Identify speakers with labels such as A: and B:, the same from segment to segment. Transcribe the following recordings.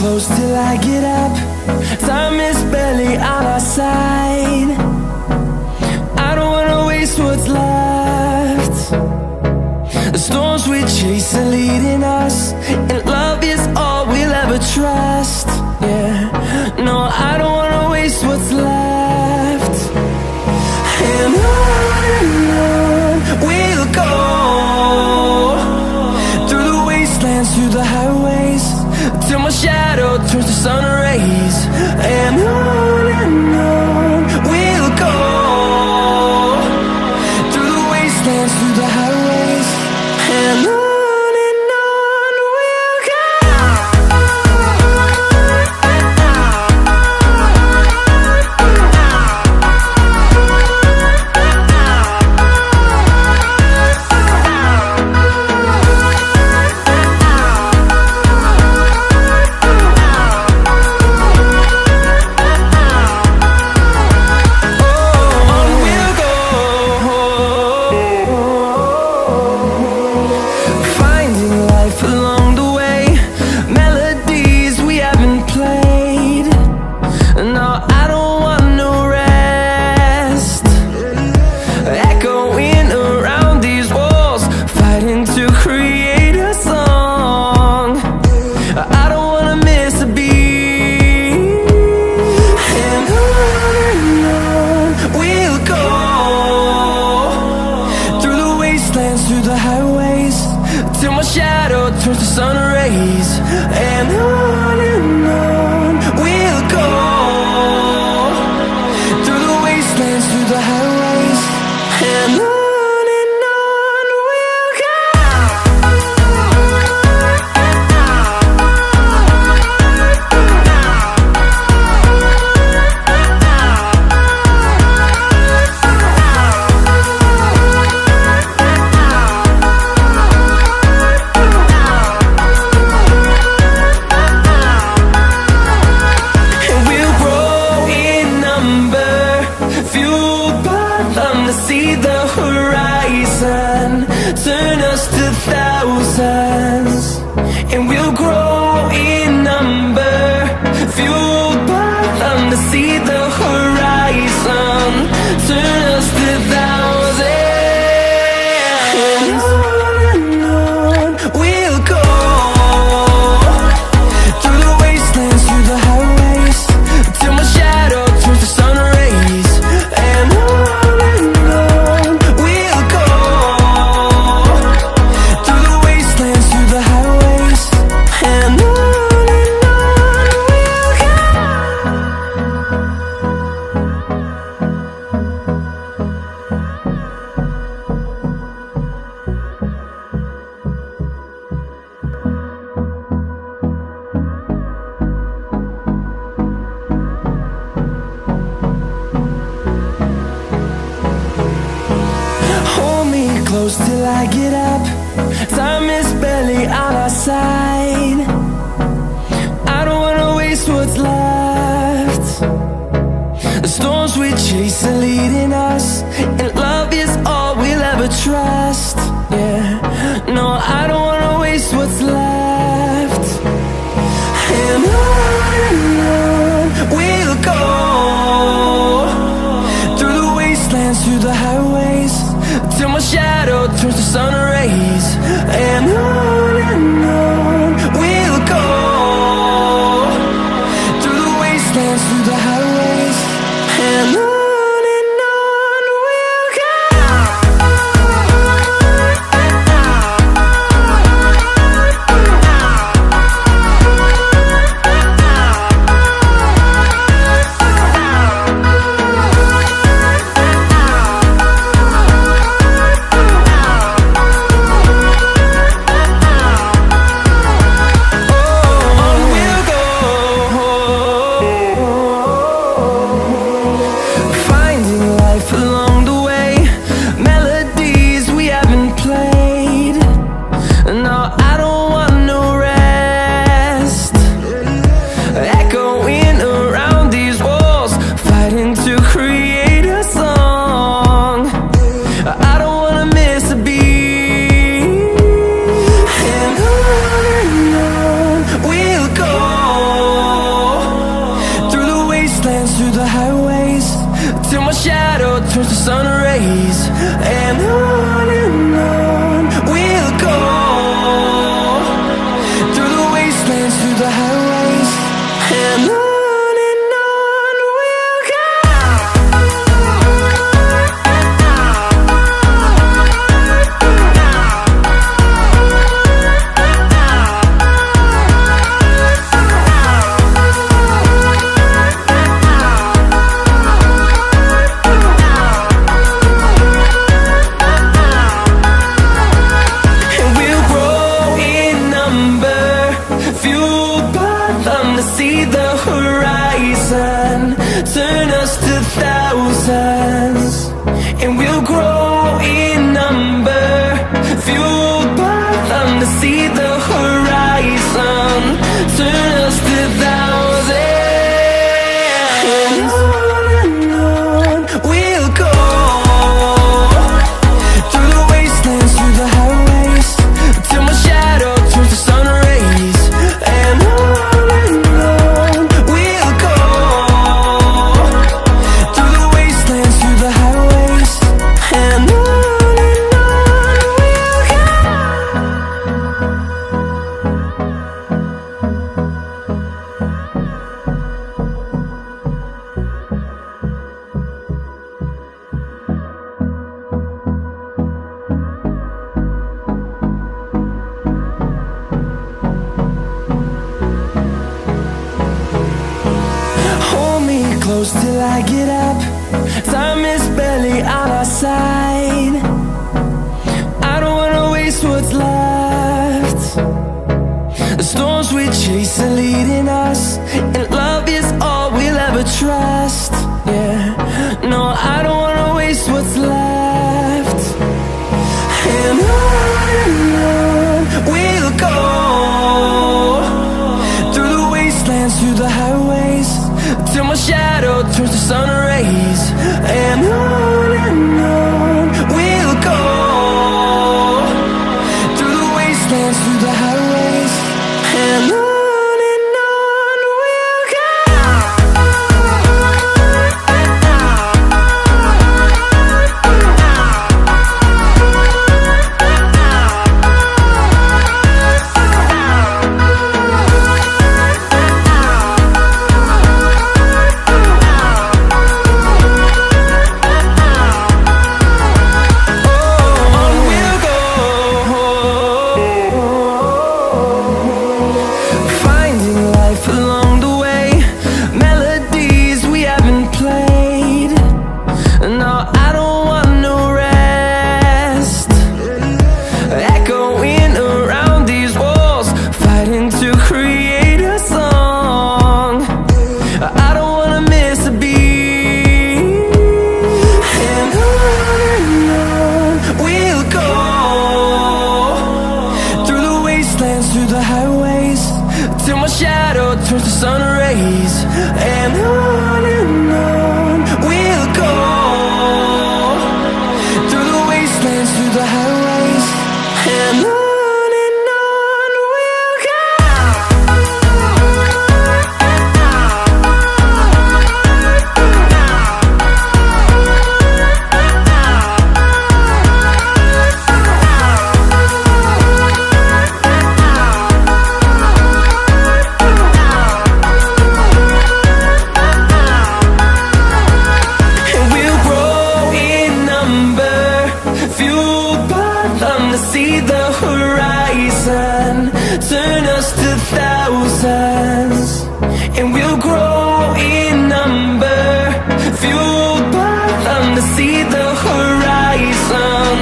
A: close till I get up. Time is barely on our side. I don't wanna waste what's left. The storms we chase are leading us, and love is all we'll ever trust. Yeah, no, I don't wanna waste what's left. And on we'll go, through the wastelands, through the highways, till my shadow turns to sun rays. And on we'll go, through the wastelands, through the highways, and on we'll go. Through the highways, till my shadow turns to sun rays. And on we'll go, through the wastelands, through the highways, and on we'll go. See the horizon, turn us to thousands, and we'll grow in number, fueled by them to see the horizon, turn us to thousands. And on we'll go, through the wastelands, through the highways, till my shadow turns to sun rays. And close till I get up. Time is barely on our side. I don't wanna waste what's left. The storms we chase are leading us, and love is all we'll ever trust. Yeah, no, I don't wanna waste what's left. And on we'll go, through the wastelands, through the highways, till my shadow turns to sun rays. And on through the highways, and on we'll go. See the horizon turn us to thousands, and we'll grow in number, fueled by them. To see the horizon turn us to thousands, and on we'll go, through the wastelands, through the highways, till my shadow turns to sun rays, and on close till I get up. Time is barely on our side. I don't wanna waste what's left. The storms we chase are leading us, and love is all we'll ever trust. Yeah, no, I don't wanna waste what's left. And on we'll go, through the wastelands, through the highways, till my shadow turns to sun rays, and on we'll go, through the wastelands, through the highways, and on. Through the highways, till my shadow turns to sun rays, and on we'll go, through the wastelands, through the highways, and on. To see the horizon turn us to thousands, and we'll grow in number, fueled by them. To see the horizon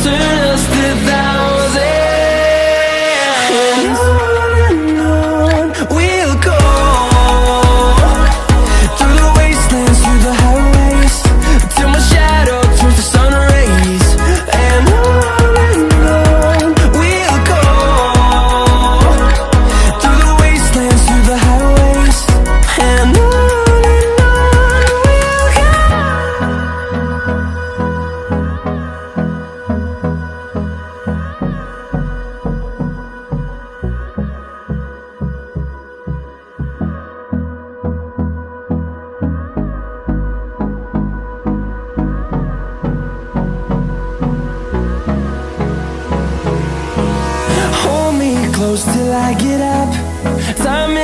A: turn us to thousands, and on we'll go, through the wastelands, through the highways, till my shadow turns to sun rays, and on. close till I get up. Time is